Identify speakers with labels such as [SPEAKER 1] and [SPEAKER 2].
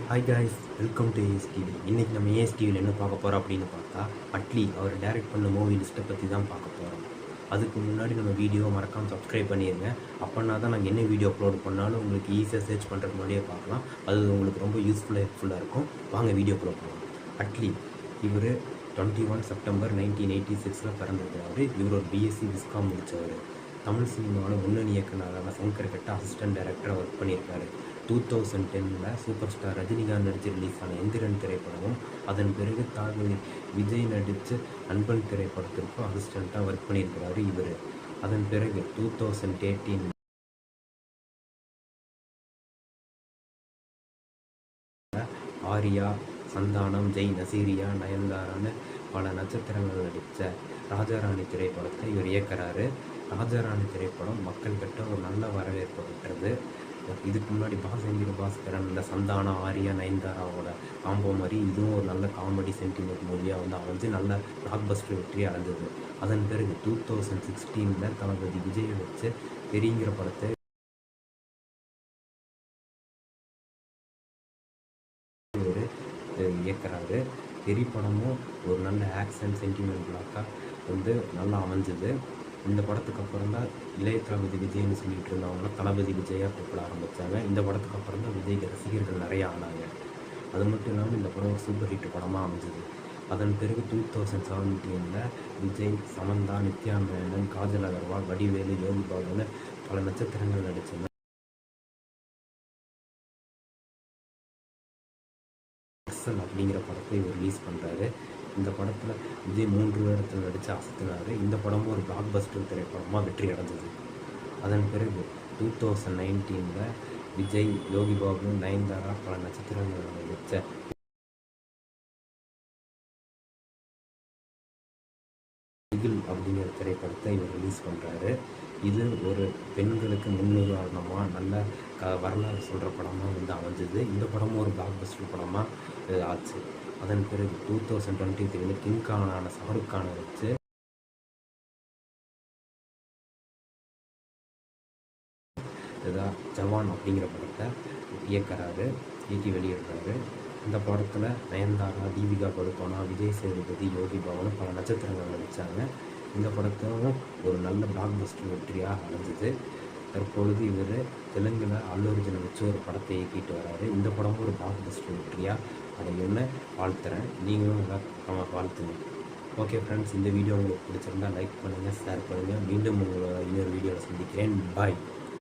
[SPEAKER 1] Hi guys, welcome to ASTV. இன்றைக்கி நம்ம ஏஎஸ்டிவியில் என்ன பார்க்க போகிறோம் அப்படின்னு பார்த்தா, அட்லி அவர் டைரக்ட் பண்ண மூவி லிஸ்ட்டை பற்றி தான் பார்க்க போகிறோம். அதுக்கு முன்னாடி நம்ம வீடியோ மறக்காமல் சப்ஸ்கிரைப் பண்ணிடுங்க. அப்போனா தான் நாங்கள் என்ன வீடியோ அப்லோட் பண்ணாலும் உங்களுக்கு ஈஸியாக சர்ச் பண்ணுறதுக்கு முன்னாடியே பார்க்கலாம். அது உங்களுக்கு ரொம்ப ஹெல்ப்ஃபுல்லாக இருக்கும். வாங்க வீடியோக்குள்ளே போகலாம். அட்லி இவர் 21 செப்டம்பர் 1986 பிறந்திருக்கிறாரு. இவர் ஒரு பிஎஸ்சி விஸ்காம் முடித்தவர். தமிழ் சினிமாவில் முன்னணி இயக்குனரான சங்கர் கிட்ட அசிஸ்டன்ட் டைரக்டராக ஒர்க் பண்ணியிருக்காரு. 2010 சூப்பர் ஸ்டார் ரஜினிகாந்த் நடித்து ரிலீஸ் ஆன எந்திரன் திரைப்படமும், அதன் பிறகு விஜய் நடித்து அன்பன் திரைப்படத்திற்கும் அசிஸ்டண்ட்டாக ஒர்க் பண்ணியிருக்கிறாரு இவர். அதன் பிறகு 2018 ஆரியா, சந்தானம், ஜெய், நசீரியா, நயன்தாரான்னு பல நட்சத்திரங்கள் நடித்த ராஜாராணி திரைப்படத்தை இவர் இயக்குறாரு. ராஜாராணி திரைப்படம் மக்கள்கிட்ட ஒரு நல்ல வரவேற்பு பெற்றது. இதுக்கு முன்னாடி பாஸ்கரன் இந்த சந்தானா, ஆரியா, நயன்தாராவோட காம்போ மாதிரி இதுவும் ஒரு நல்ல காமெடி சென்டிமெண்ட் மூவியாக அமைஞ்சு நல்ல பிளாக் பஸ்டர் வெற்றி அடைஞ்சது. அதன் பிறகு 2016 தளபதி விஜயை வச்சு பெரியங்கிற படத்தை ஒரு இயக்குறாரு. பெரிய படமும் ஒரு நல்ல ஆக்ஷன் சென்டிமெண்ட் பிளாக்காக நல்லா அமைஞ்சது. இந்த படத்துக்கு அப்புறம் தான் இளைய தளபதி விஜய்னு சொல்லிட்டு இருந்தவங்க தளபதி விஜயாக கூப்பிட ஆரம்பித்தாங்க. இந்த படத்துக்கு அப்புறம் தான் விஜய்க்கு ரசிகர்கள் நிறைய ஆனாங்க. அது மட்டும் இல்லாமல் இந்த படம் ஒரு சூப்பர் ஹிட் படமாக அமைஞ்சது. அதன் பிறகு 2017 விஜய், சமந்தா, நித்யா மேனன், காஜல் அகர்வால், வடிவேலு, யோகி பாபுன்னு பல நட்சத்திரங்கள் நடித்தாங்க. அப்படிங்கிற படத்தை இவர் ரிலீஸ் பண்ணுறாரு. இந்த படத்தில் விஜய் 3 வருடத்தில் நடித்து அசத்தினார். இந்த படமும் ஒரு பிளாக் பஸ்டர் திரைப்படமாக வெற்றி அடைஞ்சது. அதன் பிறகு 2019 விஜய், யோகி பாபு, நயன்தாரா பல நட்சத்திரங்கள் நடித்த திகில் அப்படிங்கிற திரைப்படத்தை இவர் ரிலீஸ் பண்ணுறாரு. இது ஒரு பெண்களுக்கு முன்னுதாரணமாக நல்ல வரலாறு சொல்கிற படமாக அமைஞ்சது. இந்த படமும் ஒரு பிளாக் பஸ்டர் படமாக ஆச்சு. அதன் பிறகு 2023 கிங் கானான ஷாருக் கானை வச்சு ஜவான் அப்படிங்கிற படத்தை இயக்கி வெளியிடுறாரு. இந்த படத்தில் நயன்தாரா, தீபிகா படுகோனா, விஜய் சேதுபதி, யோகி பாபுன்னு பல நட்சத்திரங்கள் நடித்தாங்க. இந்த படத்திலும் ஒரு நல்ல பிளாக் பஸ்டர் வெற்றியாக அடைஞ்சது. தற்பொழுது இவர் தெலுங்கில் அல்லு அர்ஜுனை வச்சு ஒரு படத்தை இயக்கிட்டு வராரு. இந்த படமும் ஒரு பிளாக் பஸ்டர் வெற்றியாக அடையும்னு வாழ்த்துறேன். நீங்களும் எல்லாம் வாழ்த்துங்க. ஓகே ஃப்ரெண்ட்ஸ், இந்த வீடியோ உங்களுக்கு பிடிச்சிருந்தால் லைக் பண்ணுங்கள், ஷேர் பண்ணுங்கள். மீண்டும் உங்களை இன்னொரு வீடியோவில் சந்திக்கிறேன். பாய்.